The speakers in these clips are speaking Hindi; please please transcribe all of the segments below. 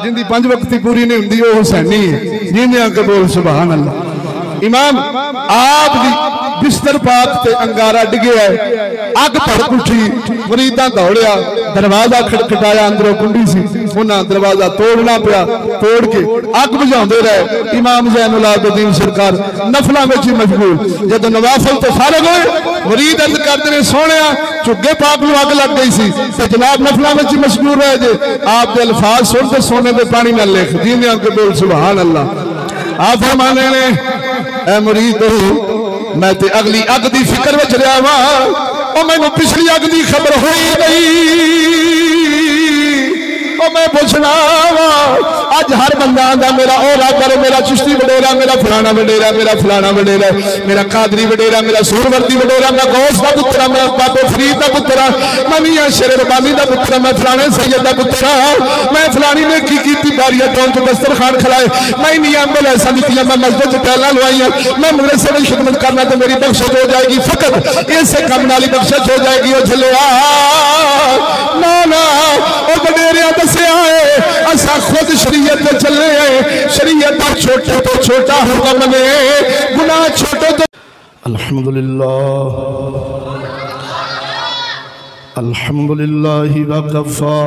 जिंदी 5 वक्ती पूरी नहीं हुंदी वो हुसैनी है। जिंदे आके बोल सुभान अल्लाह। इमाम आप दी बिस्तर पाक ते अंगारा डिगे है, अग भड़क उठी, मुरीदा दौड़िया, दरवाजा खटखटाया, अंदरों कुंडी सी, उन्हें दरवाजा तोड़ना पिया, तोड़ के अग बुझाते रहे। इमाम ज़ैनुल आबिदीन सरकार नफलों में ही मशगूल, जब नवाफल तो फारग होए मुरीद अर्ज करते ने सोने झुग्गे पाक में अग लग गई सी तो जनाब नफलों में ही मशगूल रहे जे। आप दे अल्फाज सुनते सोने के पानी में लिख जीने आके बोल सुभान अल्लाह। आप फरमाने ने ऐ मुरीद मैं ते अगली अग की फिक्र विच रहा वा, मैनू पिछली अग की खबर हुई नहीं। मैं पूछना वा अज हर बंदा आंदा मेरा ओरा करो, मेरा चिश्ती वडेरा, मेरा फलाना वडेरा, मेरा फलाना वडेरा, मेरा कादरी वडेरा, मेरा सूरवर्दी वडेरा, मैं गौस का पुत्रा, मैं बाबे फरीद का पुत्रा, मैं मियां शेर रबानी का पुत्रा, मैं फलाने सैयद का पुत्रा, मैं फलानी ने की बारिया टोन तो दस्तरखान खिलाए, मैं मियां अम्बल ऐसा दिखिया, मैं मस्जिद टहला लवाइया, मैं मदरसे में खिदमत करना तो मेरी बख्शत हो जाएगी, फकत ऐसे कम नाली बख्शत हो जाएगी। वो झलिया ना ना वो वडेरिया दसिया है असा खुद शरीयत पे चले हैं, शरीयत पर छोटे तो छोटा हुक्म ने गुनाह छोटे तो। अल्हम्दुलिल्लाह अल्हम्दुलिल्लाह वकफा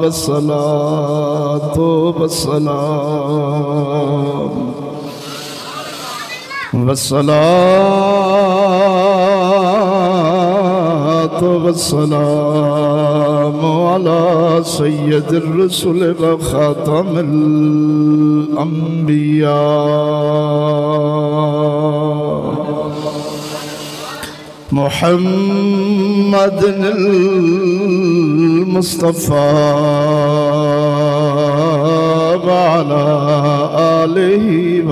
वस्सलातु वस्सलाम वस्सलातु वस्सलामु अला सय्यदिर रसूल व खातमिल अंबिया मुहम्मदिल मुस्तफ़ा व अला आलिहि व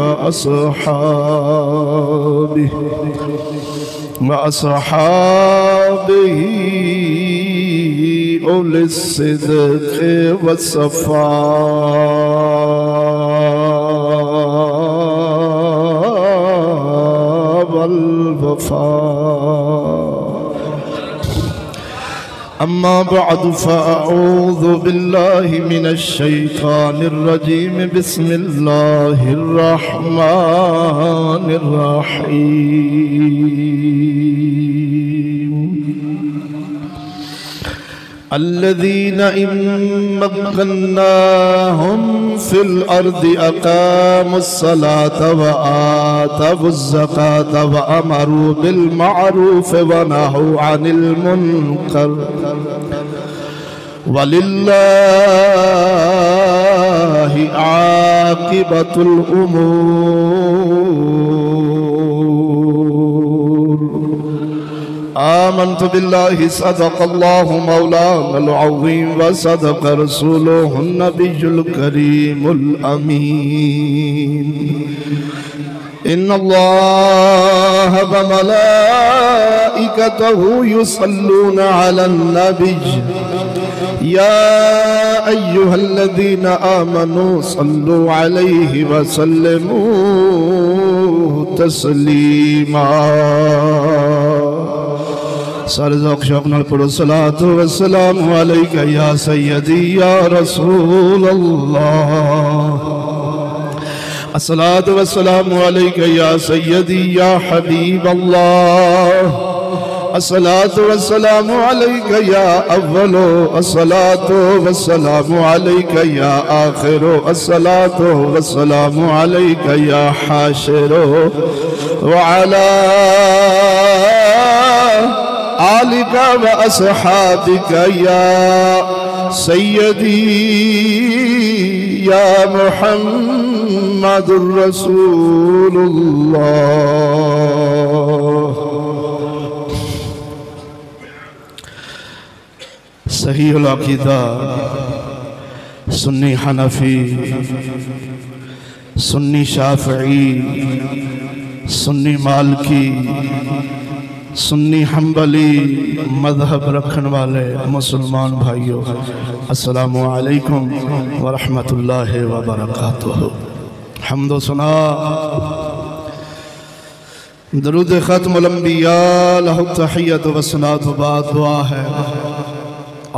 अस्हाबिही उलिस सिद्क़ वस्सफ़ा वल वफ़ा। अम्मा बअद फ़अऊज़ु बिल्लाहि मिनश शैतानिर रजीम बिस्मिल्लाहिर रहमानिर रहीम। अल्लज़ीना इम्मक्कन्नाहुम फिल अर्दि अक़ामुस्सलात व आतवुज़्ज़कात व अमरू बिल मअरूफ़ व नहू अनिल मुनकर वलिल्लाहि आक़िबतुल उमूर। आमन्तु बिल्लाहि सदक़ल्लाहु मौलानल अज़ीम व सदक़ रसूलुहुन नबियुल करीमुल अमीन। इन्नल्लाह व मलाइकतहु युसल्लूना अलन नबिय्य या अय्युहल्लज़ीना आमनू सल्लु अलैहि व सल्लिमू तस्लीमा। सारे ज़ौक़ शौक़ नाल पढ़ो सलातो व सलामु अलैका या सय्यदी या रसूल अल्लाह। अस्सलातु व सलामु अलैका या सय्यदी या हबीब अल्लाह। अस्सलातु व सलामु अलैका या अव्वलो, अस्सलातु व सलामु अलैका या आखिरो, अस्सलातु व सलामु अलैका या हाशिरो व अला आलिका व अस्हाबिका या सय्यदी या मुहम्मदुर रसूलुल्लाह। सहीहुल अक़ीदा सुन्नी हनफी सुन्नी शाफ़िई सुन्नी मालकी सुन्नी हम्बली मज़हब रखन वाले मुसलमान भाइयों, अस्सलामु अलैकुम व रहमतुल्लाहि व बरकातुहू। हम्दो सना दरूद ख़त्मुल अंबिया लहु तहियत व सलात व बाद दुआ है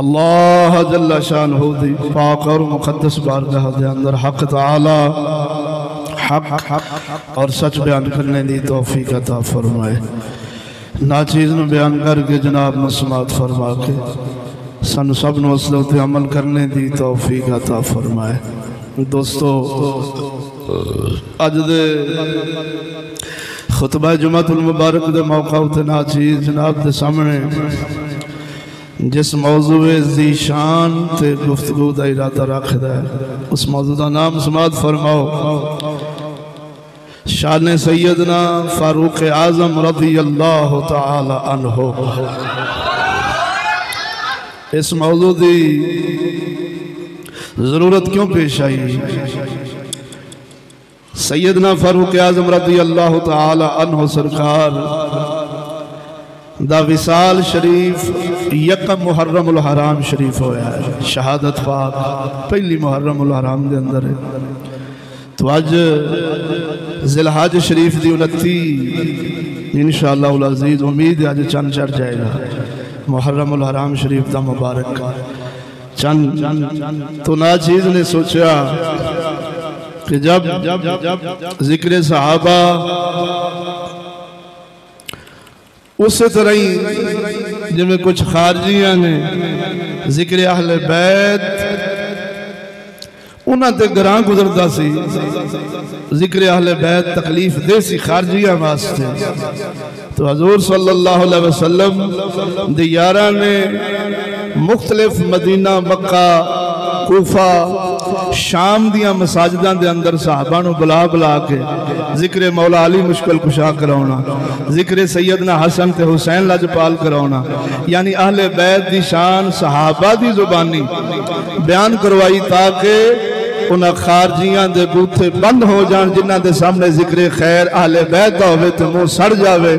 अल्लाह जल्ल शानहू दी पाक और मुक़द्दस बारगाह दे अंदर हक तआला हक और सच बयान करने की तौफीक अता फरमाए। नाचीज़ नूं बयान करके जनाब नूं समात फरमा के सानू सब नूं उस ते अमल करने की तौफीक अता फरमाए। दोस्तों अज दे खुतबा जुमातुल मुबारक दे मौका उत्ते नाचीज़ जनाब दे सामने जिस मौजूए दी शान ते गुफ्तगू दा इरादा रखदा है उस मौजू दा नाम समात फरमाओ शान सैयदना फारूक आज़म रज़ियल्लाहु तआला अन्हु। इस मौजू दी ज़रूरत क्यों पेश आई? सैयदना फारूक आज़म रज़ियल्लाहु तआला अन्हु सरकार दा विसाल शरीफ यकम मुहर्रमुल हराम शरीफ होया है। शहादत पाक पहली मुहर्रमुल हराम दे अंदर है। तो अज ज़िलहज शरीफ दी 29 इंशाअल्लाह उल अज़ीज़ उम्मीद है अज चंद चढ़ जाएगा मुहर्रमुल हराम शरीफ दा मुबारक चंद। तो नाचीज़ ने सोचा कि जब जिक्र सहाबा उस तरह ही जिमें कुछ खारजियां ने जिक्र अहले बैत उन्होंने गरां गुजरता सी। जिक्र अहले बैत तकलीफ दे सी खारजियां वास्ते। तो हजूर सल्लल्लाहु अलैहि वसल्लम दे यारा ने मुख्तलिफ मदीना मक्का कूफा शाम दियां मसाजिदां दे अंदर सहाबा नूं बुला बुला के जिक्र मौला अली मुश्किल कुशा कराउना, जिक्र सैयदना हसन ते हुसैन लजपाल कराउना, यानी अहले बैत दी शान सहाबा दी जुबानी बयान करवाई ताकि उन्हां खारजियां दे बूथे बंद हो जान जिन्हां दे सामने जिक्र खैर अहले बैत दा होवे ते मुंह सड़ जावे।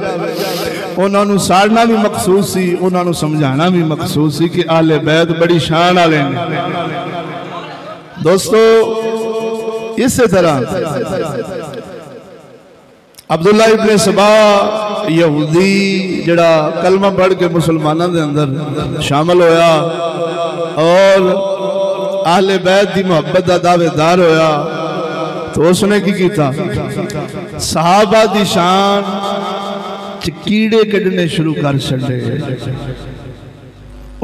उन्होंने साड़ना भी मकसूद सी, उन्होंने समझाना भी मकसूद सी कि अहले बैत बड़ी शान वाले ने। दोस्तों इस तरह अब्दुल्ला इब्ने सबा यहूदी जड़ा कलमा पढ़ के मुसलमानों के अंदर शामिल होया और अहले बैत की मुहब्बत का दावेदार होया, तो उसने की किया सहाबा की शान कीड़े कढ़ने शुरू कर छड़े।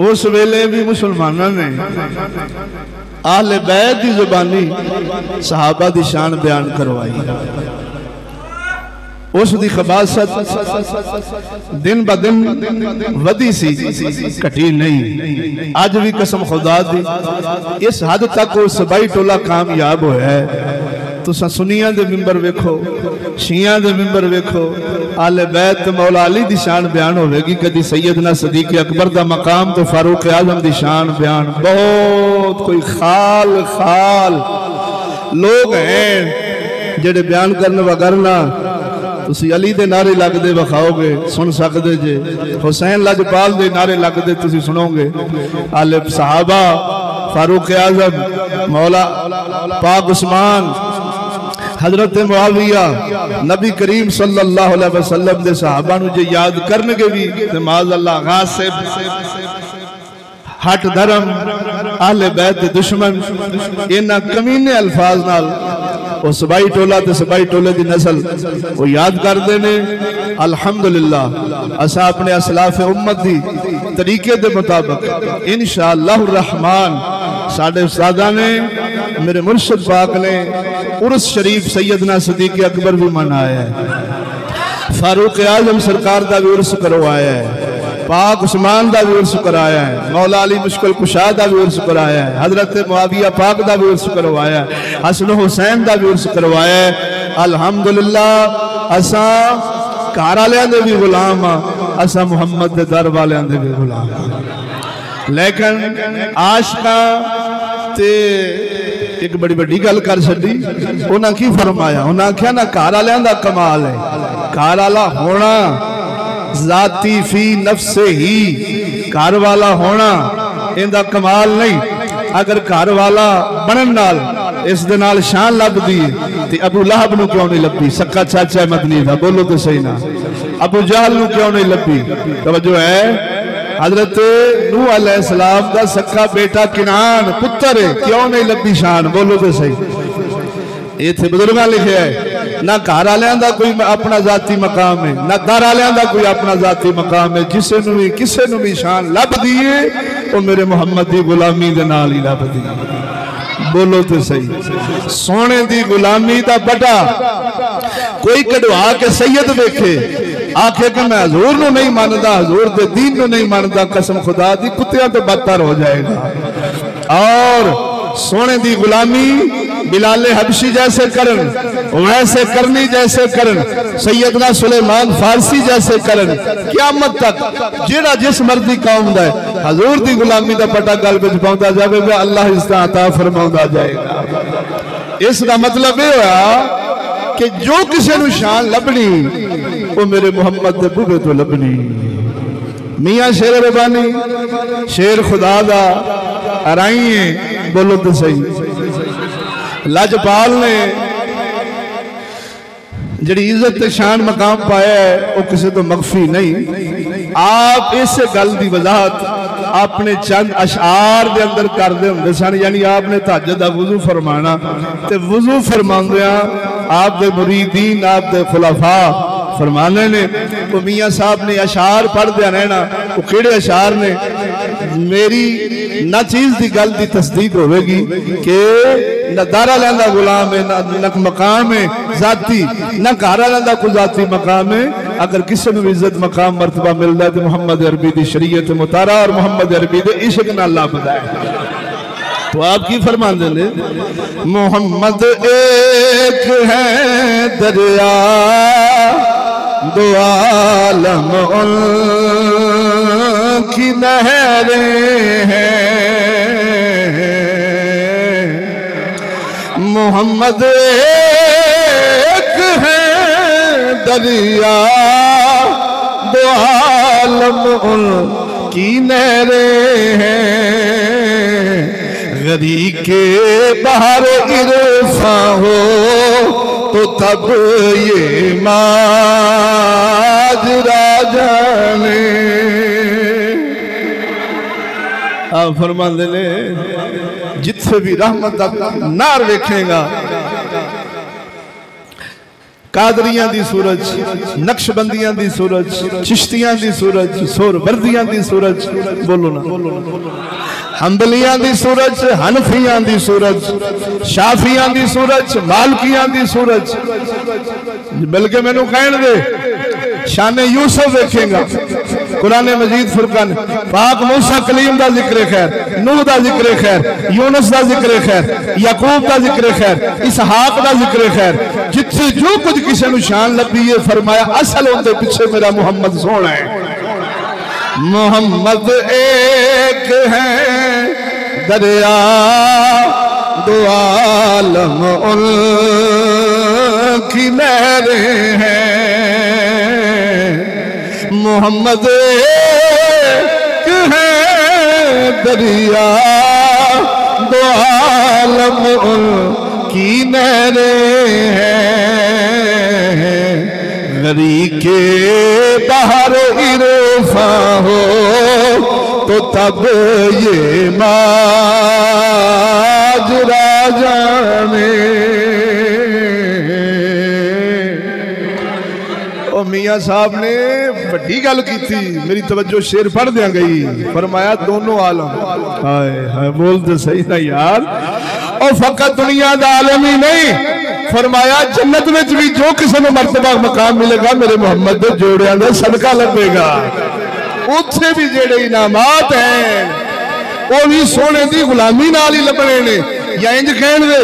उस वेले भी मुसलमानों ने अहले बैत की जुबानी सहाबा की शान बयान करवाई। उस दी खबासत दिन ब दिन वधी सी, घटी नहीं। अज भी कसम खुदा दी इस हद तक वो सबाई टोला कामयाब होया है। तुसा सुनिया दे मिंबर वेखो, शिया दे मिंबर वेखो, आले बैत मौला अली दी शान बयान होगी, कदी सैयदना सदीक अकबर दा मकाम तो फारूक आजम दी शान बयान। बहुत कोई खाल खाल लोग हैं जेड़े बयान करने वगरना तुसी अली दे नारे लगदे वखाओगे सुन सकते जे, हुसैन लजपाल दे नारे लगदे तुसी सुनोगे। आले सहाबा फारूक आजम मौला पाक उस्मान हजरत मुआविया नबी करीम सल्लल्लाहु अलैहि वसल्लम दे सहाबा नु जे याद करनगे भी ते माज़ अल्लाह गासिब हट धर्म अहले बैत दे दुश्मन इन्हां कमीने अल्फाज नाल वो सबाई टोला ते सबाई टोले दी नस्ल वो याद करते ने। अल्हम्दुलिल्लाह असा अपने असलाफ उम्मत दी तरीके दे मुताबिक इंशाअल्लाह रहमान साडे उस्तादा ने मेरे मुर्शिद पाक ने उर्स शरीफ सैयदना सदीक अकबर भी मनाया है, फारूक आजम सरकार का भी उर्स करवाया है, पाक उस्मान का भी उर्स कराया है, मौला अली मुश्किल कुशा का भी उर्स कराया है, हजरत मुआविया पाक का भी उर्स करवाया है, हसन हुसैन का भी उर्स करवाया है। अल्हम्दुलिल्लाह असा घर वालियां दे भी गुलाम हाँ, असा मुहम्मद दे दर वालियां दे भी गुलाम हाँ। लेकिन आशिका ते एक बड़ी बड़ी गल कर छड़ी। उन्हें की फरमाया, उन्हें आख्या ना घर वालियां दा कमाल है, घर वाला होना जाती फी नफ्से ही, घर वाला होना इनका कमाल नहीं। अगर घर वाला बनन नाल इस दे नाल शान लभदी ते अबू लहब नूं क्यों नहीं लभदी? सक्का चाचा मदनी दा बोलो तो सही ना। अबू जहल नूं क्यों नहीं लभी? तवज्जो है, हजरत नूह अलैहिस्सलाम का सख्खा बेटा किनान पुत्र है, क्यों नहीं लभी शान? बोलो तो सही। इत्थे बुजुर्गां लिखिया है, ना घर वालियां दा कोई अपना जाती मकाम है, ना दर वालियां दा कोई अपना जाती मकाम है। किसे नूं भी शान लभदी है वो मेरे मुहम्मद दी गुलामी दे नाल ही लभदी है। बोलो तो सही। सोने दी गुलामी दा बड़ा कोई कढ़वा के सैयद वेखे आखे कि मैं हजूर नूं नहीं मानदा, हजूर दे दीन नूं नहीं मानदा, कसम खुदा दी कुत्तियां तो बदतर हो जाएगा। और सोने दी गुलामी बिलाले हबशी जैसे करन, वैसे करनी जैसे करन, सैयदना सुलेमान फारसी जैसे करन, क़यामत तक जेड़ा जिस मर्जी कौम दा हजूर दी गुलामी दा पटा गल विच पाउंदा जावेगा, अल्लाह इसदा अता फरमाउंदा जाएगा। इसका मतलब यह होया कि जो किसी नूं शान लभनी वो मेरे मुहम्मद दे बूहे तो लभनी। मियां शेर रबानी शेर खुदा दा अराई है। बोलो तो सही। लजपाल ने जी इज्जत शान मकाम पाया है वो किसी तो मख्फी नहीं। आप इस गल की वजाहत अपने चंद अशार के अंदर करते होंगे सन, यानी आपने तहज्जुद दा वुजू फरमाना ते वुजू फरमांदियां आप दे मुरीदीन आप दे खुलाफा फरमाने ने वो मियाँ साहब ने अशार पढ़दे रहना। वो किहड़े अशार ने? मेरी ना चीज की गल की तस्दीक होगी कि न दारा लैंदा गुलाम है, न मकाम है जाती, न घर लैंदा कोई जाती मकाम है। अगर किसी को इज्जत मकाम मरतबा मिलता है तो मुहम्मद अरबी की शरीयत मुतारा और मुहम्मद अरबी के इश्क नाल लभदा है। तो आप की फरमाते ने? मोहम्मद एक है दरिया दो आलम उनकी नहरें हैं। मोहम्मद एक है दरिया दो आलम उनकी नहरें हैं। गरी के बाहर इरफा हो तो तब ये माजरा जाने। आप फरमाते ने जिथे भी रहमत दा नार वेखेगा, कादरियां दी सूरज, नक्शबंदियां दी सूरज, चिश्तियां दी सूरज, सोहरवर्दियां दी सूरज, बोलो ना, हंबलियां दी सूरज, हनफियां दी सूरज, शाफियां दी सूरज, मालकियां दी सूरज। बल्कि मैनू कहण दे शाने यूसुफ वेखेगा, कुरान मजीद फुरकान पाक मूसा कलीम दा जिक्र खैर, नूह दा जिक्र खैर, यूनुस दा जिक्र खैर, याकूब दा जिक्र खैर, इसहाक दा जिक्र खैर। जिथे जो कुछ किसी नूं शान लभी है फरमाया असल उनके पीछे मेरा मुहम्मद सोना है। मोहम्मद एक है दरिया दो आलम उनकी नहरें हैं। मोहम्मद एक है दरिया दो आलम उनकी नहरें हैं। गरी के बाहर इरफा हो तो तब ये माजरा जाने। और मियाँ साहब ने बड़ी गल की थी, मेरी तवज्जो शेर पढ़ दिया गई। फरमाया दोनों आलम, हाय हाय बोल तो सही ना यार, और फकत दुनिया का आलम ही नहीं, फरमाया जन्नत में भी जो किसी को मर्तबा मकाम मिलेगा मेरे मुहम्मद के जोड़िया का सदका लभेगा। उत्थे भी जेड़े इनामात हैं वो भी सोने की गुलामी नाल ही लभने ने। या इंज कहण दे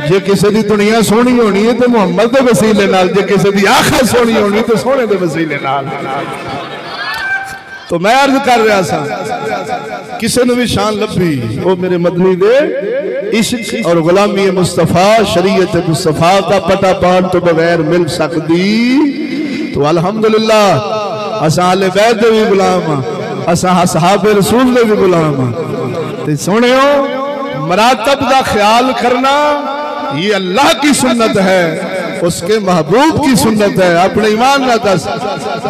जे किसी की दुनिया सोहनी होनी है तो मुहम्मद के वसीले नाल, जे किसी की आखिरत सोहनी होनी तो सोने के वसीले नाल। तो मैं अर्ज कर रहा था किसी ने भी शान लभी वो मेरे मदनी दे इश्क और गुलामी मुस्तफा शरीयत मुस्तफा का पटा पान तो बगैर मिल सकती। तो अल्हम्दुलिल्लाह असा अहले बैत दे भी गुलाम, असा असहाबे रसूल दे भी गुलाम। ते सुनियो मरातब का ख्याल करना ये अल्लाह की सुन्नत है। उसके महबूब की सुन्नत है। अपने ईमान ना दस,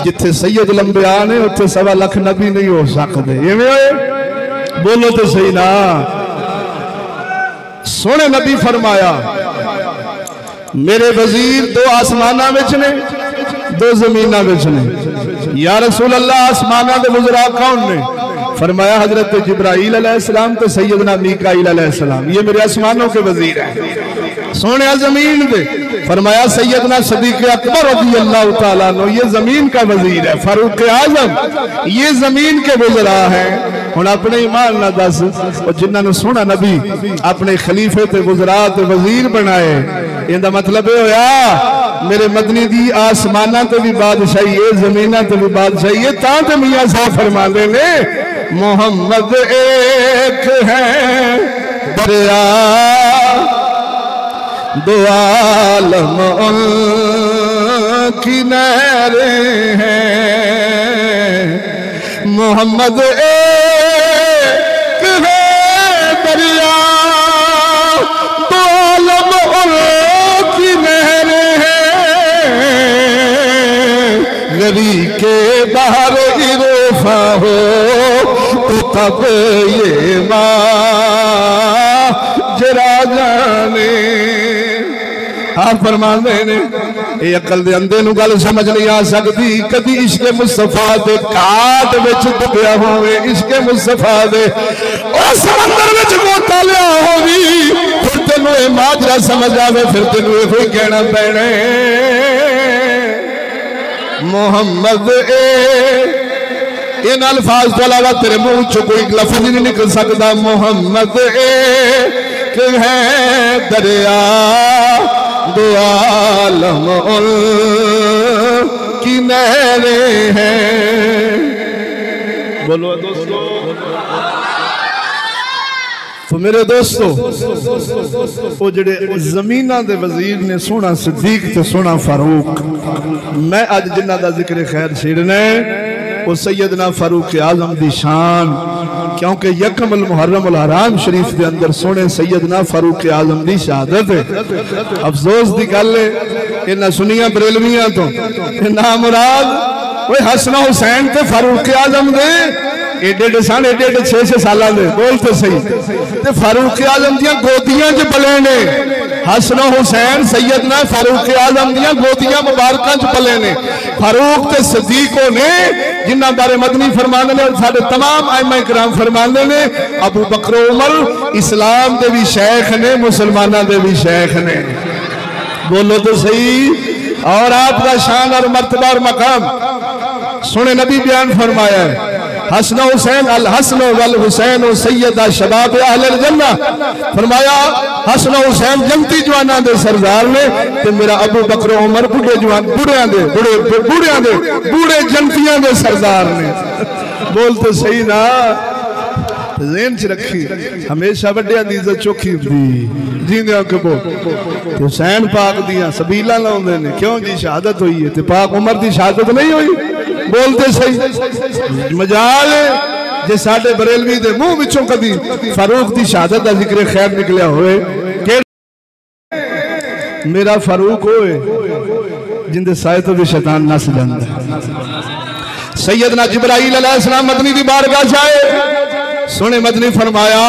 जिथे सैयद लंबिया ने उत्थे 1.25 लाख नबी नहीं हो सकते। बोलो तो सही ना। सोने नबी फरमाया मेरे वजीर 2 आसमाना विच ने 2 जमीना विच ने। या रसूल अल्लाह आसमाना दे वज़रा कौन ने? फरमाया हजरत जिब्राइल अलैहिस्सलाम तो सैयदना मीकाईल अलैहिस्सलाम, ये मेरे आसमानों के वजीर हैं। सोने जमीन दे फरमाया सैयदना सदीक अकबर रज़ियल्लाहु ताला अन्हु, ये जमीन का वजीर है। फारूक आजम ये जमीन के वज़रा हैं। हुण अपने ईमान ना दस, जिन्होंने सोना नबी अपने खलीफे ते वज़रा ते वजीर बनाए, इहदा मतलब ये होया मेरे मदनी दी आसमाना ते भी बादशाही है, जमीना ते भी बादशाही है। तां ते मियां साहब फरमाते ने मोहम्मद एक है दरिया 2 आलम की नहरें हैं। मोहम्मद एक है दरिया 2 आलम की नहरें हैं। गरी के बाहर इरोफा हो तो तब ये जरा जाने। आप फरमाते ने ये अकल दे अंधे नूं गल समझ नहीं आ सकती। कदी इश्क मुस्तफा दे काट विच डुबिया होवे, इश्क मुस्तफा दे समंदर विच गोता लिया होवी, फिर तेनों ये माजरा समझ आवे, फिर तेनों ये कोई कहना पैना मोहम्मद इन अल्फाज तो अलावा तेरे मुंह चो कोई लफ्ज नहीं निकल सकता। मोहम्मद एक है दरिया 2 आलम की नहरें हैं। बोलो दोस्तों। तो मेरे दोस्तों वो जेडे जमीना दे वजीर ने सोना सिद्दीक ते सोना फारूक, मैं अज जिन्हां दा जिक्र खैर छेड़ना वो सैयदना फारूक आजम दी शान, क्योंकि यकमल मुहर्रम अल हराम शरीफ के अंदर सोने सैयदना फारूक आजम दी शहादत है। अफसोस की गल है इन्हां सुनिया बरेलवियां तो ना मुराद वो हसन हुसैन ते फारूक आजम दे एडे एडे सन, एडे एडे 6-6 साल दे बोल तो सही, ते फारूक आजम दियां गोदियां च पले ने। हसन हुसैन सैयदना फारूक आजम दियां गोदियां मुबारकां च पले ने। फारूक ते सदीको ने जिन्हां बारे मदनी फरमांदे ने और साडे तमाम आइमा किराम फरमांदे ने अबू बकर उमर इस्लाम दे भी शेख ने, मुसलमानां दे भी शेख ने। बोलो तो सही। और आपका शान और मर्तबा और मकाम सुने नबी बयान फरमाया है हसन हुसैन अल हसन वल हुसैन सैयदा शबाब अहल जन्ना। फरमाया हसन हुसैन जन्नती जवाना दे सरदार ने ते मेरा अबू बकर उमर बुढ़े जवान बुढ़ियां दे बूढ़े जन्नतियां दे सरदार ने। बोल तो सही ना। ज़हन च रखी हमेशा वड्डियां दी इज्जत चोखी हुंदी जींदियां कबो। हुसैन पाक दियां सबीला लाउंदे ने क्यों जी शहादत हुई है ते पाक उमर दी शहादत नहीं हुई। बोलते सही मजाल जे साडे बरेलवी दे मुंह विचों कदी फारूक दी शहादत दा जिक्र खैर निकलिया होए कि मेरा फारूक होए जिंदे साए तो भी शैतान नस जांदा। सैयदना जिब्राइल अलैहिस्सलाम मदनी दी बारगाह च आए। सोने मदनी फरमाया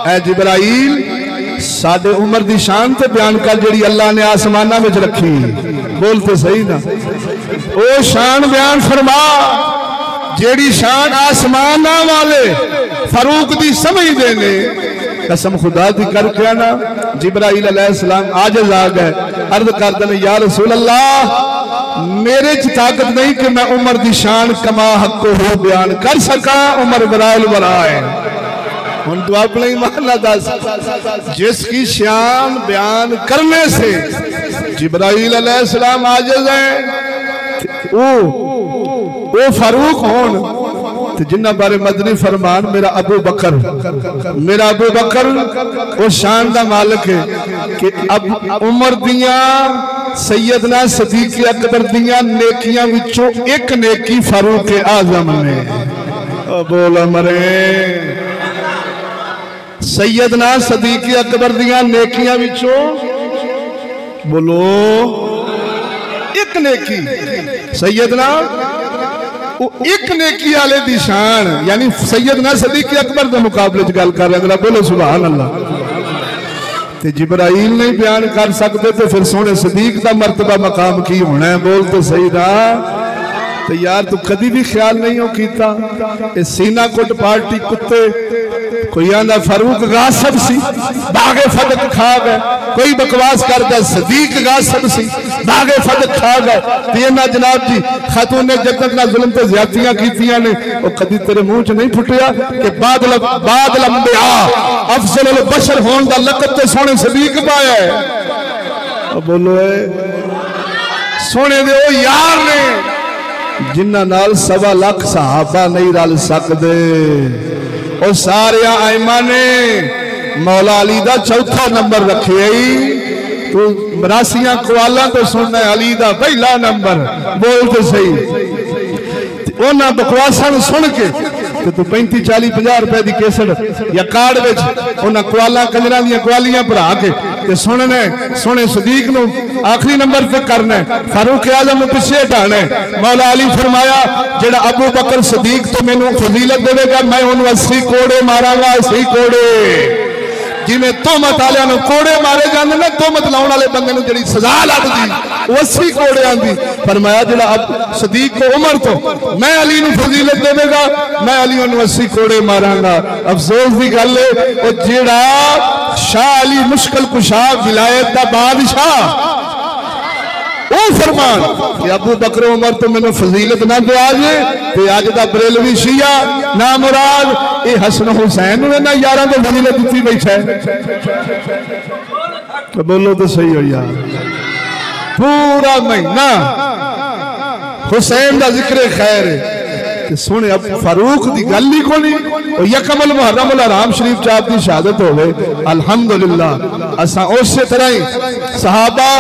ऐ जिब्राइल साडे उमर दी शान ते बयान कर जेड़ी अल्लाह ने आसमाना विच रखी। बोलते सही ना। ओ शान बयान फरमा जेड़ी शान आसमाना वाले फारूक दी समझदे ने। कसम खुदा दी करके आना जिब्राइल अलैहिस्सलाम आजिज़ आ गए, अर्ज कर दे या रसूल अल्लाह मेरे च ताकत नहीं कि मैं उमर दी शान कमा हक हो बयान कर सका। उमर बराल बरा है। हुन तू अपने ईमान दस जिसकी शान बयान करने से जिब्राइल अलैहिस्सलाम आजिज़ हैं वो फारूक होन तो जिन्ना बारे मदनी फरमान मेरा अबू बकर वो शान दा मालिक है कि अब उमर दियां सैयदना सदीक अकबर दियां नेकियां विचों एक नेकी फारूक आजम ने। बोल मरे सैयदना सदीक अकबर दियां नेकियां विचों बोलो एक नेकी सैयदना एक नेकी वाले दी शान यानी सैयदना सदीक अकबर के मुकाबले च गल कर रहे। बोलो सुभान अल्लाह। ते जिब्राइल नहीं बयान कर सकते तो फिर सोने सदीक का मर्तबा मकाम की होना है। बोल तो सही ना। तो यार तू कभी भी ख्याल नहीं हो किया सीना कोट पार्टी कुत्ते कोई आंदा फारूक गासिब सी बागे फदक खा गए, कोई बकवास करता सदीक गासिब सी बागे फदक खा गए। इन्हां जनाब जी खातून ने जन्नत नाल जुल्म ते ज़्यादतियां कीतियां ने वो कभी तेरे मुंह च नहीं फुटिया कि बादल अंबिया अफजल बशर होने का लक़ब तो सोने सदीक पाया है। बोलो सोने दे ओ यार ने जिन्हां नाल 1.25 लाख सहाबा नहीं रल सकते। और सारे आइमा ने मौला अली का चौथा नंबर रखे। तू मरासिया कवाला तो सुनना अली का पहला नंबर। बोल तो सही। उन्होंने बकवासा सुन के तो तू 35 40 50 रुपए की केसट या कार्ड उन्हें कवाला कंजर दी कवालियां भरा के सुनने सोने सदीक नू आखिरी नंबर पे करना है, फारूक आजम पिछे हटाना है। मौला अली फरमाया जेड़ा अबू बकर सदीक तो मैनू फजीलत देगा मैं उन्होंने 80 कोड़े मारांगा। 80 कोड़े जिमें तोहमत वाले कोड़े मारे जाते ना तोहमत लाने वाले बंदे जी सजा लगती 80 कोड़ियां की। फरमाया जेड़ा अब सदीक को उमर तो मैं अली नू फजीलत देगा मैं अली उन्होंने 80 कोड़े मारांगा। अफसोस की गल है वो जेड़ा शाह अली मुश्किल कुशा विलायत का बादशाह वो फरमान कि अबू बकर उमर तो मैंने फजीलत ना दे आज अज का बरेलवी शिया ना मुराद ये हसन हुसैन ना यार तो फजीलत दी बैठा है। तो बोलो तो सही हो यार। पूरा महीना हुसैन का जिक्र खैर है सुने अब फारूक की गल ही को नहीं। यकमल मुहर्रम अल हराम शरीफ च आपकी शहादत हो गई अल्हम्दुलिल्लाह। असा उस तरह ही सहाबा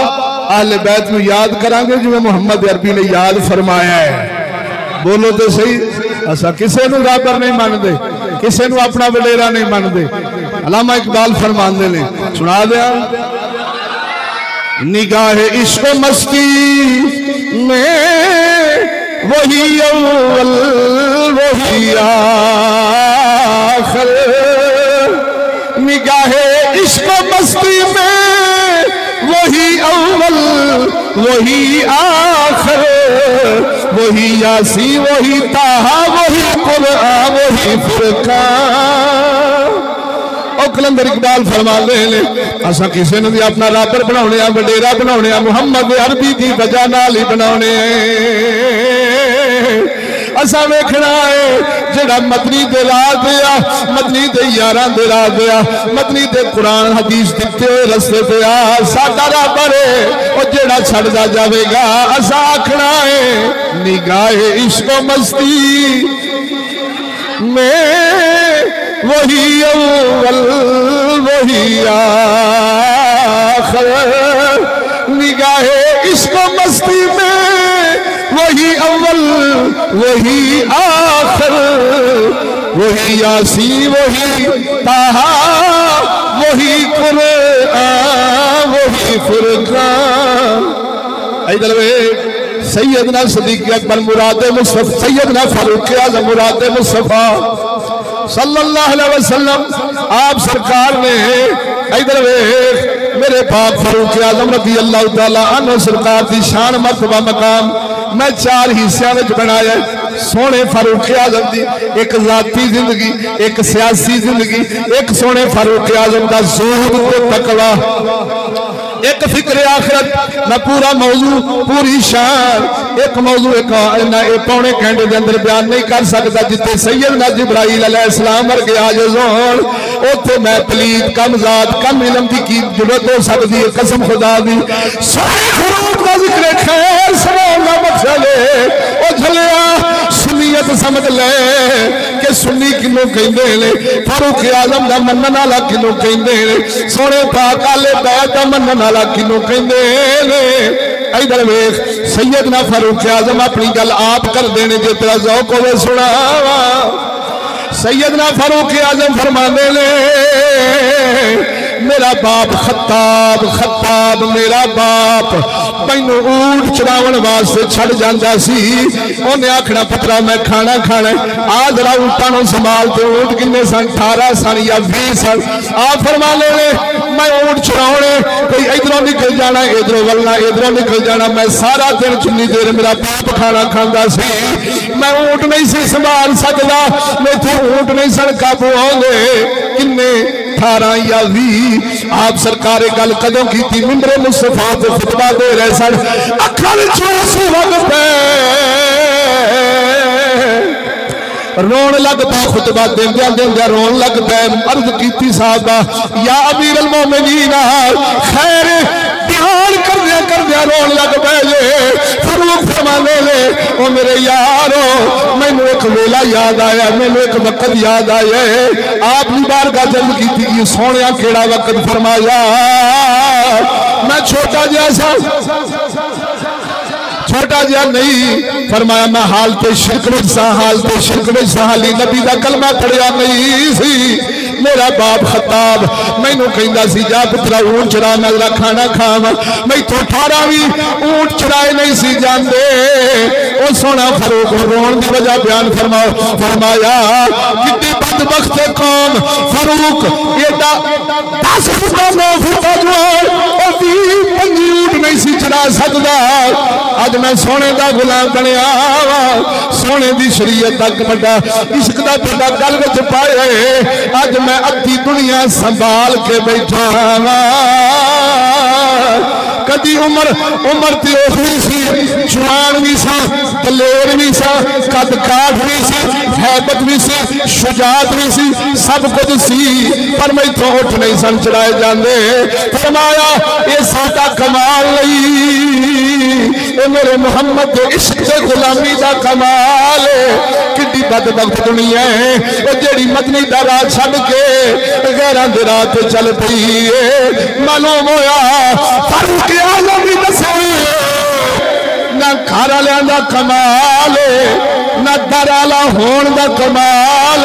अहले बैत को याद करांगे जिवें मुहम्मद अरबी ने याद फरमाया है। बोलो तो सही। असा किसी को राबर नहीं मानते किसी को अपना वडेरा नहीं मानते। अल्लामा इकबाल फरमाते ने सुना दिया निगाह इश्क मस्ती में वही अव्वल वही आखिर। निगाहे इश्क मस्ती में वही अव्वल वही आखिर। वही यासी वही ताहा वही कुरआन वही फुरकान। कलंदर इकबाल फरमाते हैं असा किसी ने भी अपना राबर बनाने वडेरा बनाने मुहम्मद अरबी की वजह नाल ही बनाने। असा वेखना है जेड़ा मदनी दे राह दिया मदनी दे यारां दे राह दिया मदनी दे कुरान हदीस दिते हुए रस्ते पे आ साडा राबर है और जेड़ा छड़दा जाएगा। असा आखना है निगाहे इश्क मस्ती में वही अव्वल वही आखिर। निगाहे इश्क मस्ती में वही अव्वल वही आखिर। वही यासी वही ताहा वही कुरआन वही फुरकान। इधर वे सैयदना सदीक अकबर मुराद मुस्तफा सैयदना फारूक आज़म मुराद मुस्तफा सल्लल्लाहु अलैहि वसल्लम आप सरकार ने इधर मेरे पाक फारूक आज़म रज़ी अल्लाह तआला अन्हु सरकार की शान मर्तबा मकाम मैं 4 हिस्सों में बनाया। सोने फारूक आज़म की एक जाती जिंदगी एक सियासी जिंदगी एक सोने फारूक आज़म का ज़ुहद ते तकवा एक फिक्र आखिरत मैं पूरा मौजू पूरी शान एक मौजू एक पौने घंटे के अंदर बयान नहीं कर सकता। जिथे सैयदना जिब्राइल अलैहिस्सलाम वर्गे आजिज़ होण उत्थे मैं पलीत कम ज़ात कम इल्म की जरूरत हो सकती है। कसम खुदा दी सारे खुरूज का जिक्र खैर सुनाना मसले ओ झलिया सुन्नियत समझ ले कि सुन्नी किनू कहंदे ने फारूक आज़म दा मनन वाला किनू कहंदे ने सोने पाक आले बैत दा मनन वाला किनू कहंदे ने। इधर वेख सैयदना फारूक आज़म अपनी गल आप कर देने जे तेरा ज़ौक होवे सुनावा। सैयदना फारूक आज़म फरमाते ने मेरा बाप खत्ताब खत्ताब मेरा बाप मैनू ऊंट चरावन वास्ते छड़ जांदा सी। उन्हें आखना पुत्रा मैं खाना खाना आ जरा ऊंटां नूं संभाल। ते ऊंट किन्ने सन 18 सन या 20 सन। आ फरमाने ने मैं ऊंट चराने कोई इधरों निकल जाना इधरों वलना इधरों निकल जाना। मैं सारा दिन जिन्नी देर मेरा बाप खाना खांदा सी मैं ऊंट नहीं सी संभाल सकदा। मेरे ऊंट नहीं सन काबू आउंदे। किन्ने 18 या 20। आप सरकार गल कदों की मिंबरे मुस्तफा ते खुतबा दे रहे सन। अखां विचों आंसू वग पे रोन लग पा। खुतबा देंदिया देंदिया रोन लग पे। अर्ज की साहबा या अमीर अल मोमिनीन खैर ध्यान करदिया रोन लग पे। फरूक फरमाने ले ओ मेरे यारो मैनू एक वेला याद आया मैनू एक वक्त याद आया। आपकी बारगाह जल्द की सोनिया केड़ा वक्त फरमाया। मैं छोटा जैसा छोटा जिहा नहीं फरमाया मैं हालते शिरक में सा हालते शिरक में सा हाली नबी का कलमा पढ़िया नहीं सी। मेरा बाप खत्ताब मैनू कहंदा सी जा पुत्रा ऊंट चरा मैं जरा खाना खावा। मैं तो 18 भी ऊंट चराए नहीं सी जाते। ओ सोना फरूक रोन की वजह बयान फरमाया कितनी बदबख्त कौम फरूक एडा 10 फुटा 9 फुटा जवान 20-25 ऊंट नहीं सी चरा सकता। अज मैं सोने का गुलाम बनया सोने की शरीयत तक बड़ा इश्क का बड़ा गल विच पाए। अज मैं अद्धी दुनिया संभाल के बैठा कदी उम्र ते ओही सी जवान भी सा दलेर भी सा कद काठ भी सी हैबत भी सी शुजात भी सी सब कुछ सी पर मैं तो उठ नहीं सन चढ़ाए जाते। फरमाया ये साडा कमाल नहीं मेरे मुहम्मद के इश्क से गुलामी का कमाल किड्डी बदबख्त दुनिया है जेड़ी मदनी दा राह छड्ड के गैरां दे राह ते चल पई है। मालूम होया फरूक आज़म भी दसे ना घर वालियां दा कमाल ना दर वाला होण दा कमाल।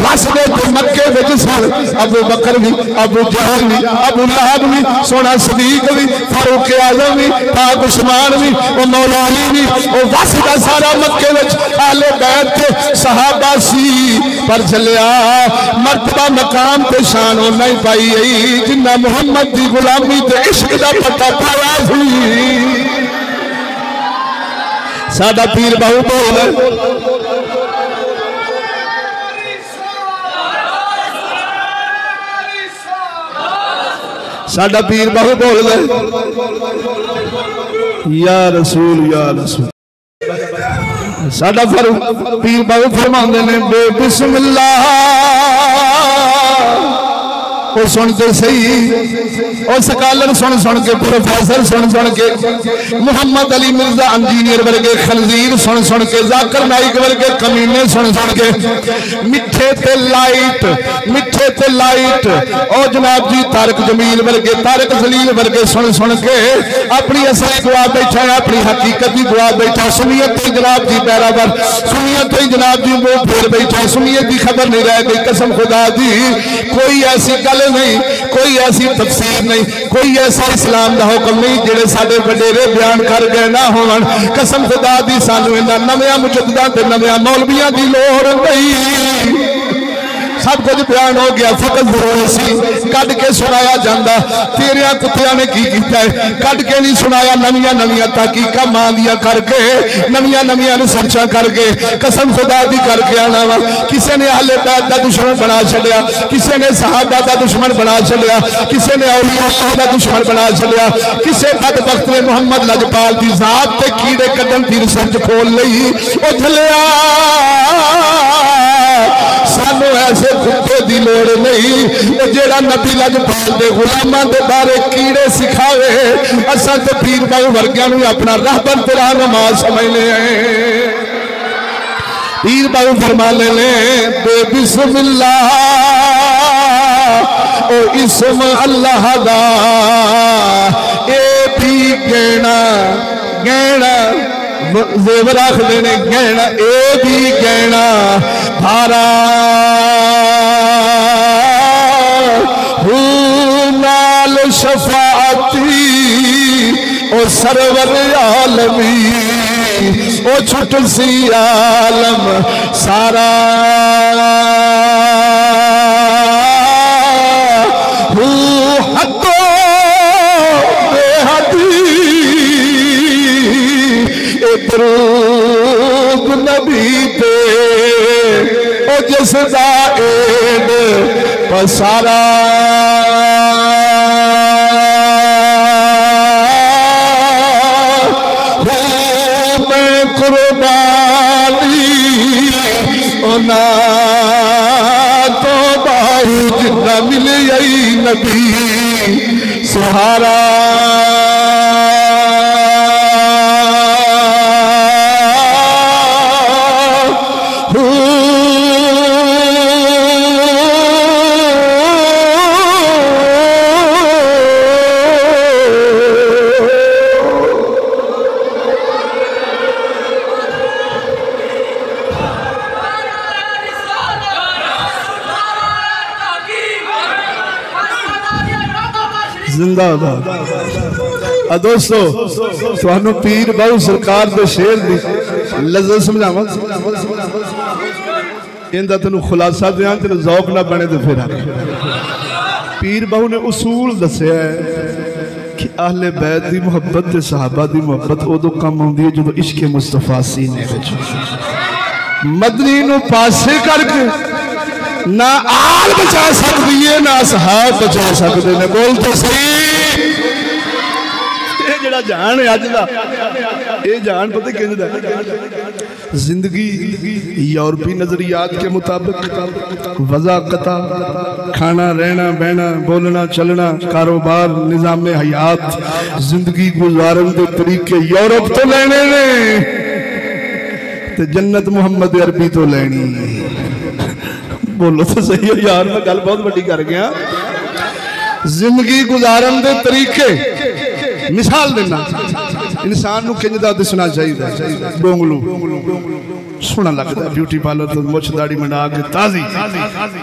रसदे ते मक्के विच सन अबू बकर भी अबू जहल भी अबू लहब भी सोना सदीक भी फारूक आज़म भी पाक उस्मान भी ओ मौला अली भी ओ वसदा सारा मक्के विच आले बैत ते सहाबा सी। पर चलिया मर्तबा मकाम ते शान उन्ना ही पाई आई जिन्ना मुहम्मद दी गुलामी ते इश्क दा पता पाया सी। साडा पीर बाहू बोल साडा पीर बाहू बोल दे या रसूल या रसूल। साडा पीर बाहू फरमांदे ने बे बिस्मिल्लाह वो सुनते सही और स्कॉलर सुन सुन के प्रोफेसर सुन सुन के मुहम्मद अली मिर्जा इंजीनियर वर्गे खलजीर सुन सुन के जाकिर नाइक वर्गे कमीने सुन सुन के मिठे ते लाइट और जनाब जी तारक जमील वर्गे तारक जलील वर्गे सुन सुन के अपनी असली दुआ बैठा है अपनी हकीकत की दुआ बैठा। सुनियत तो जनाब जी पैरावर सुनियत तो जनाब जी वो फेर बैठा सुनियत की खबर नहीं रह गई। कसम खुदा दी कोई ऐसी गल नहीं कोई ऐसी तफसीर नहीं कोई ऐसा इस्लाम का हुक्म नहीं जेड़े साडे वडेरे बयान कर गए ना होवन। कसम खुदा दी सानू इन्हां नवियां मुजद्दिदां ते नवियां मौलवियां दी लोड़ नहीं। सब कुछ बयान हो गया फकत जरूर सी कट के सुनाया जाता। तेरिया कुत्तिया ने की किया है कट के नहीं सुनाया नवियां नवियां तहकीकां मां दियां करके नवियां नवियां रिसर्चां करके कसम खुदा दी करके आना वा। किसी ने अहले बैत दा दुश्मन बना छड़िया किसी ने सहाबा दा दुश्मन बना छड़िया किसी ने औलिया दा दुश्मन बना छड़िया किसी बदबख्त ने मुहम्मद लजपाल दी जात ते कीड़े कड्ढण दी रिसर्च खोल लई। ओ झलिया सानू ऐसे कुत्ते की लोड़ नहीं जेड़ा नबी लजपाल दे गुलामां दे बारे कीड़े सिखावे। असां ते पीर बाबू वर्गियां नूं अपना रहबर ते रहनुमा समझने पीर बाबू फरमा ले बे बिस्मिल्लाह ओ इसम अल्लाह दा ए भी गहना गहना जेवर आखदे ने गहना ए भी गहना भारा ओ सरवर आलमी ओ छुट सी आलम सारा हतो बेहदी दरूद नबी पे ओ जिसदा एड पसारा मैं कुर्बानी ना तो बाहू जितना मिले यही नबी सहारा जिंदाबाद। दोस्तों थानू पीर बहु सरकार दे शेर दी लज़्ज़त समझावां इंदा तेनू खुलासा दियां तेरे ज़ौक ना बने तो फिर पीर बहु ने उसूल दस्या है कि अहले बैत दी मुहब्बत ते सहाबा दी मुहब्बत उदों कम आउंदी है जदों इश्क़े मुस्तफा सीने विच मदनी नू पासे करके ना आल बचा सकती है ना सहाब बचा सकते ने। बोल तो सही जड़ा जान है अज दा ये जान पता किंदा जिंदगी यूरोपी नजरियात के मुताबिक वज़ाक़ता खाना रहना बहना बोलना चलना कारोबार निज़ाम हयात जिंदगी गुजारन के तरीके यूरोप तो लेने ने ते जन्नत मुहम्मद अरबी तो लेनी। बोलो तो सही है यार मैं गल बहुत बड़ी कर गया। जिंदगी गुजारन के तरीके मिसाल देना इंसान को किंजदा दिसना चाहिए बोंगलू सोना लगता है ब्यूटी पार्लर तो मुछ दाढ़ी मंडा के ताजी।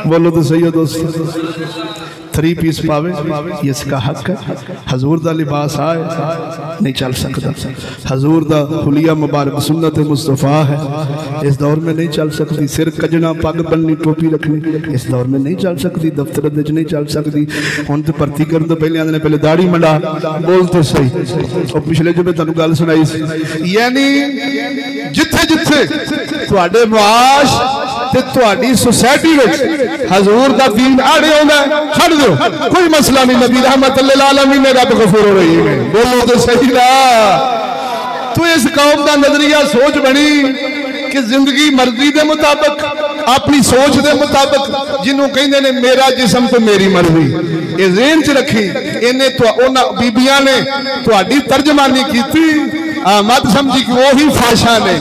बोलो तो सही है दोस्त 3 पीस पावे ये इसका हक है। हजूर दा लिबास आए नहीं चल सकता हजूर दा हुलिया मुबारक सुन्नत मुस्तफ़ा है इस दौर में नहीं चल सकती। सिर कजना पग बननी टोपी रखनी इस दौर में नहीं चल सकती। दफ्तर नहीं चल सकती हुण तो भर्ती करने तो पहले आंदे ने पहले दाढ़ी मंडा। बोल तो सही और पिछले जो मैं तुहानू गल सुनाई सी यानी जिथे जिथे तुहाडे मुआश ते तुहाडी सोसाइटी विच हजूर दा दीन आड़े आउंदा छड्ड दो कोई मसला नहीं। नबी रहमत लिल आलमीन ने रब गफूर रहीम है। बोलो तो सही ना। तो इस कौम का नजरिया सोच बनी कि जिंदगी मर्जी के मुताबिक अपनी सोच के मुताबिक जिन्हों कहते ने मेरा जिस्म तो मेरी मर्जी ये ज़हन च रखी इन्हें बीबियां ने तुहाडी तर्जमानी की मत समझी कि वही फाशा ने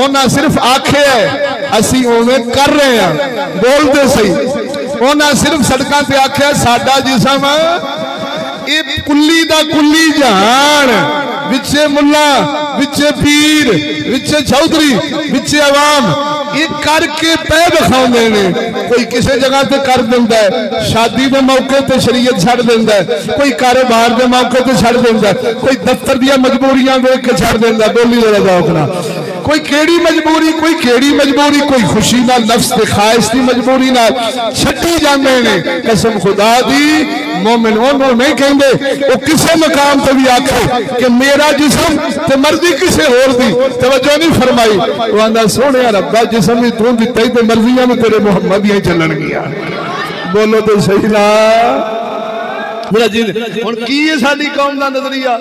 उन्हें सिर्फ आखे है असी उन्हें कर रहे हैं। बोलते सही उन्हें सिर्फ सड़कों से आख्या साडा जिस्म ये कुल्ली दा कुल्ली जहान विचे मुल्ला विचे पीर विचे चौधरी विचे अवाम ये करके पै दिखाते हैं। कोई किसी जगह से कर देंदा है शादी के मौके पर शरीयत छड़ देंदा है कोई कारोबार के मौके पर छड़ देंदा है कोई दफ्तर दी मजबूरियां देख के छड़ देंदा। बोली जरा ज़ौक़ नाल कोई केड़ी मजबूरी कोई खुशी ना नफ्स के ख्वाहिश की मजबूरी ना छड्डी जाते हैं। कसम खुदा दी मोमिन उन्होंने नहीं कहते वो किसी मकाम पर भी आखे कि मेरा जिस्म ते मर्जी किसी होर दी तवज्जो नहीं फरमाई। वो आंदा सोहणे रब्बा जिस्म भी तू दिता ही ते मर्जियां भी तेरे मुहम्मद ही चलणगियां। बोलो तो सही ना। कौम का नजरिया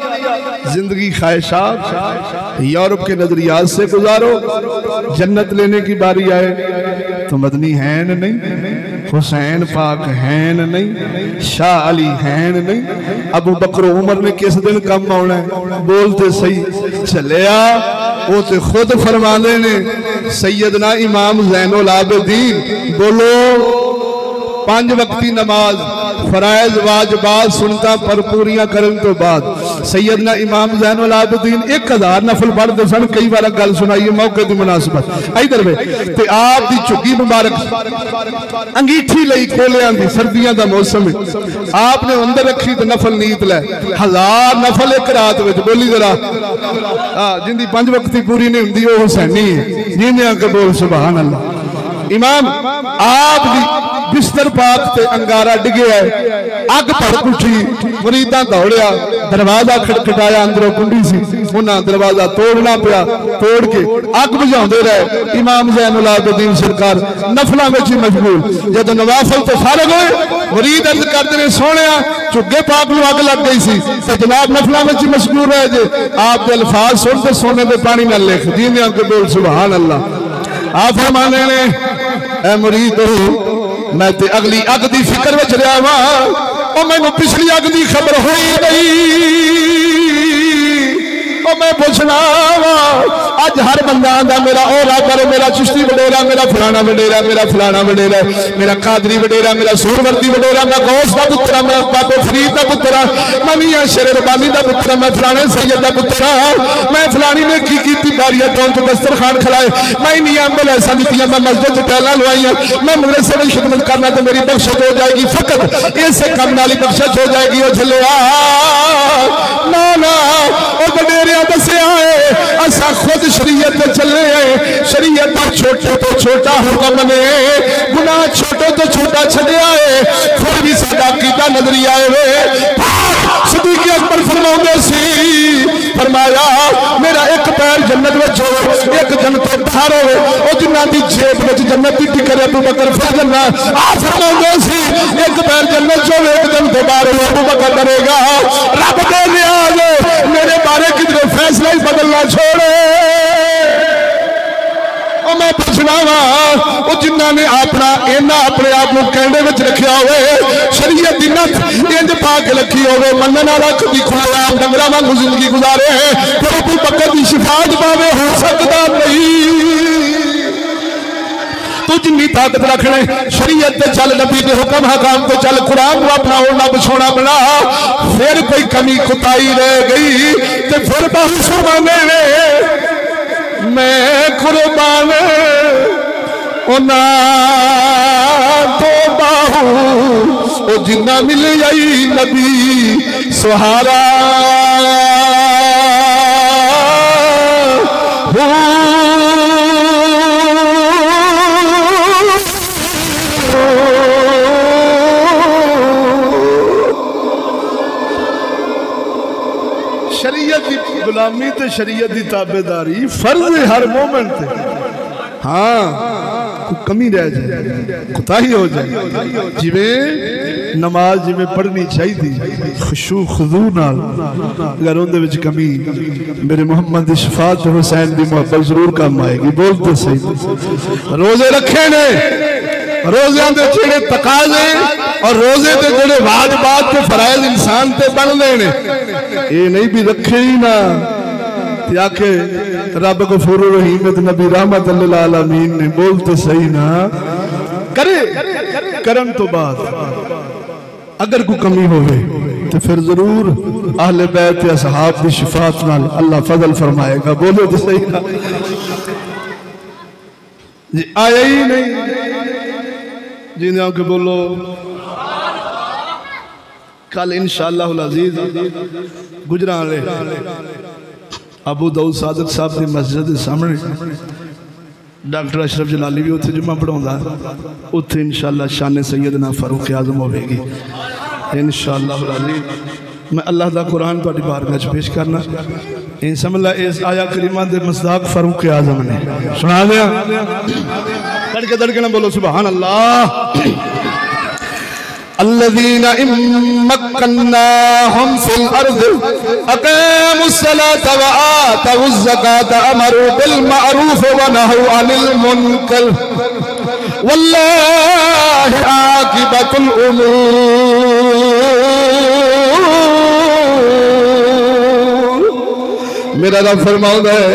जिंदगी ख्वाहिशात यूरोप के नजरियात से गुजारो जन्नत लेने की बारी आए तो मदनी हैं नहीं हुसैन पाक हैं नहीं शाह अली हैं नहीं अबू बकर उमर ने किस दिन कम आना है। बोलते सही चलिया वो तो खुद फरमाने ने सैयदना इमाम ज़ैनुल आबिदीन बोलो 5 वक्ती नमाज फराइज वाजबात सुनता पर पूरियां करन तो बाद सैयदना इमाम ज़ैनुल आबिदीन 1000 नफल पढ़ते सन। कई बार गल सुनाई मौके की मुनासिबत इधर वे ते आप दी झुग्गी मुबारक अंगीठी लई खोलियां दी सर्दियां दा मौसम आपने अंदर रखी तो नफल नीत लै 1000 नफल एक रात में बोली जरा जिंदी 5 वक्ती पूरी नहीं हुंदी वो हुसैनी है जिन्हें आके बोल सुभान अल्लाह। इमाम आप दी बिस्तर पाक ते अंगारा डिगे है अग भड़क उठी मुरीदा दौड़िया दरवाजा खटखटाया अंदरों कुंडी सी उन्हें दरवाजा तोड़ना पिया तोड़ के अग बुझाते रहे। इमाम ज़ैनुल आबिदीन सरकार नफलों में ही मशगूल जब नवाफल तो फारग होए मुरीद अर्ज करते हैं सोने झुग्गे पाक में अग लग गई सी तो जनाब नफलों में ही मशगूल रहे जे आप के अल्फाज सुनते सोने में पानी न लिख जीने आके बोल सुभान अल्लाह। आप फरमाने ने ऐ मुरीद मैं ते अगली अग की फिक्र विच रहा वा मैनू पिछली अग की खबर हुई नहीं मैं पूछना वा अज हर बंदा आंदा मेरा ओरा करे मेरा चिश्ती वडेरा मेरा फलाना वडेरा मेरा फलाना वडेरा मेरा कादरी वडेरा मेरा सूरवर्दी वडेरा मैं गौस का पुत्रा मैं बाबे फरीद का पुत्रा मैं मियां शेर रबानी का पुत्रा मैं फलाने सैयद का पुत्रा मैं फलानी ने की बारिया तो दस्तरखान खिलाए मैं मियां ऐसा दी मैं मस्जिद टैला लवाइया मैं मदरसे में खिदमत करना तो मेरी बख्शत हो जाएगी फकत इसे कम नाली बख्शत हो जाएगी वो झलिया ना ना और वडेरिया दसिया है असा खुद शरीयत चले शरीयत छोटे तो छोटा हुक्म ने गुनाह छोटे तो छोटा छड़िया है फिर भी साडा कीता नजरी आए वे सिद्दीक़ अकबर फरमाते सी फरमाया मेरा एक पैर जन्नत में हो एक जन्नत बाहर हो और जिन्हां दी जेब में जन्नत दी टिकर अबू बकर फरमाना आ फरमाते सी एक पैर जन्नत हो एक जन्नत बाहर हो अबू बकर करेगा रब दे नियाज मेरे बारे किधर फैसला ही बदलना छोड़े मैं पूछना वा जिन्होंने अपना इन्ना अपने आप को कहने में रखा हो शरीयत की नथ इंज पा के रखी हो मनने वाला कभी खुला डंगरा वांग जिंदगी गुजारे फिर अबू बकर की शिफात पावे हो सकता नहीं तू जिन्नी ताकत रखने शरीयत पे चल नबी के हुक्म हकाम पे चल कुरान को अपना ओढ़ना बिछोना बना फिर कोई कमी कुताई रह गई तो फिर बहुत सुमाने मैं कुर्बान ओना तो बाहू ओ जिन्ना मिल गई नबी सहारा शरीयत की गुलामी तो शरीयत की ताबेदारी फर्ज है हर मोमेंट पे। हाँ कमी रह जाए कुताही हो जाए जिवें नमाज जिवें पढ़नी चाहिए खुशू खुजू नाल अगर उनदे विच कमी मेरे मोहम्मद दी शफात हुसैन दी मोहब्बत जरूर काम आएगी। बोलते सही रोजे रखे ने रोज़ियां दे जेड़े तकाजे और रोजे दे जेड़े वाजिबात ते फराइज इंसान ते बनदे ने ये नहीं भी रखे ही ना आखे रब गफूर रहीम नबी रहमत लिल आलमीन ने। बोलते सही ना करे करन तो बाद अगर कोई कमी होवे तो फिर जरूर अहले बैत असहाब की शिफात नाल अल्लाह फजल फरमाएगा। बोलो तो सही ना जी आया ही नहीं जिन्हें आके बोलो कल इंशाअल्लाह अजीज गुजरा अबू दाऊद सादिक साहब की मस्जिद के सामने डॉक्टर अशरफ जलाली भी उत्थे जुम्मा पढ़ाउंदा उत्थे इंशाअल्लाह शान सैयदना फारूक आजम होगी इंशाअल्लाह अजीज। मैं अल्लाह दा कुरान तुहाडी बारगाह च पेश करना इन समझ ला इस आया करीमा दे मसदाक फारूक आजम ने सुना दिया तड़के ना बोलो सुभान अल्लाह। अल्लज़ीना इम्मक्कन्नाहुम फिल अर्द अक़ामुस्सलाता व आतवुज़्ज़काता अमरू बिल मअरूफ व नहू अनिल मुनकर वल्लाहि आक़िबतुल उमूर। मेरा रब फरमाउंदा है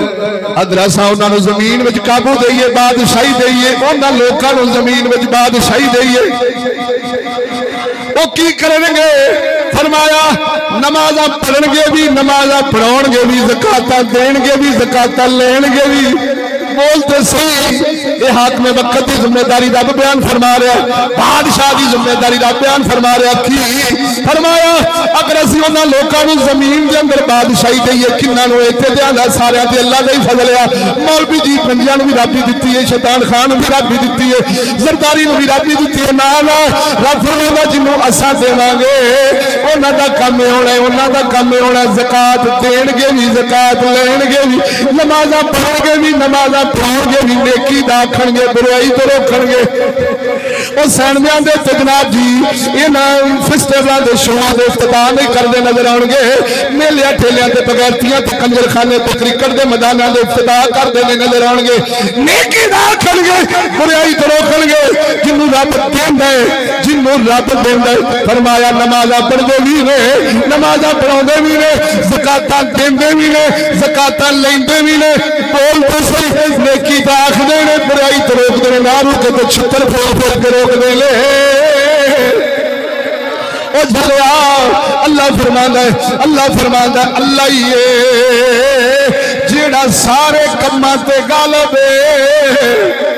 अदरसा उन्होंने जमीन में काबू दईए बादशाही दईए उन्होंने लोगों को जमीन में बादशाही दईए वो की करेंगे? फरमाया नमाजा पढ़नगे भी, नमाजा पढ़ाउणगे भी, ज़कात देणगे भी, ज़कात लेणगे भी। बोलते सही ये हाथ में वक्त की जिम्मेदारी रब बयान फरमा रहा है, बादशाह की जिम्मेदारी रब बयान फरमा रहा की फरमाया अगर असं उन्होंने लोगों को जमीन के अंदर बादशाही दईए किन्होंने इतने ध्यान सारे अल्लाह का ही फजल है। मौलवी जी पंजिया भी रब ही दी है, शैतान खान भी रब ही दी है, जरदारी भी रब ही दी है। ना ना रब फरमाएगा जिन्हों असा देवांगे उन्हों का काम होना है, उन्हों का काम होना ज़कात देणगे भी, ज़कात लेणगे भी, नमाजा पढ़णगे भी, नमाजा पढ़ाओगे भी, नेकी दा आखणगे, बुराई तो रोकणगे। और सैनवियां दे ते जनाब जी इन्हां फेस्टिवलां दे शोआं दे इफ्तिताह नहीं करदे नजर आउणगे, मेलियां ठेलियां ते बगैरतियां ते कंजरखाने ते क्रिकेट दे मैदानां दे इफ्तिताह करदे नजर आउणगे। नेकी दा आखणगे, बुराई तो रोकणगे। जिन्नू रब देंदा है, जिन्नू रब देंदा है, फरमाया नमाज़ां पढ़दे भी ने, नमाज़ां पढ़ाउंदे भी ने, ज़कातां देंदे भी ने, ज़कातां लैंदे भी ने। बोलदे सही नेकी दा आखदे ने, बुराई तो रोकदे ने, ना रोके तो छित्तर फोड़ के रोक दे ले। ओ झलिया अल्लाह फरमांदा है, अल्लाह फरमांदा है, अल्लाह ही है जेड़ा सारे कम्मां ते गालिब है।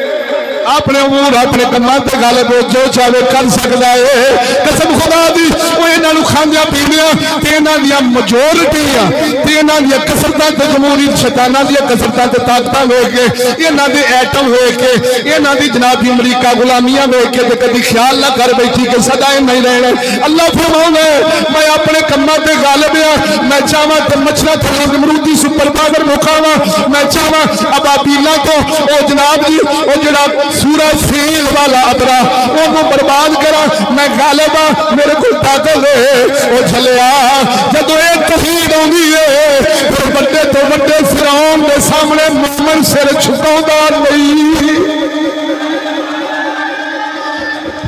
अपने उमूर अपने कमां ते गालिब हो, जो चाहे कर सकता है। कसम खुदा दी वो इन्हों खांदिया पींदिया ते इन्हां दी मेजोरिटियां ते इन्हां दी कसरतां ते जमहूरी शैतानां दी कसरतां ते ताकतां वेख के, इन्हां दे एटम वेख के, इन्हां दी जनाबी अमरीका गुलामियां वेख के ते कभी ख्याल ना कर बैठी कि सदा नहीं रहना। अल्लाह फरमाउंदा है मैं अपने कमां ते गालिब हां। मैं चाहां ते मच्छरां ते नमरूदी सुपर पावर मुकावां, मैं चाहां अबाबीला तो ओ जनाब जी ओ जिहड़ा सूरज फील वाला अबरा ओनू बर्बाद करा। मैं गालिब हां, मेरे को ताकत है। ओ झलिया जदों ये तौहीद आउंदी है फिर बड़े तो बड़े फिरौन के सामने मुमिन सिर झुकाउंदा नहीं।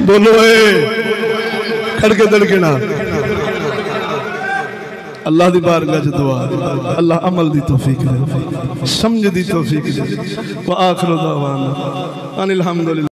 बोलो खड़के दड़के ना अल्लाह दी बारगाह च दुआ, अल्लाह अमल दी तौफीक दे, समझ दी तौफीक दे। व आखिर दावाना अनिल हम्दुलिल्लाह।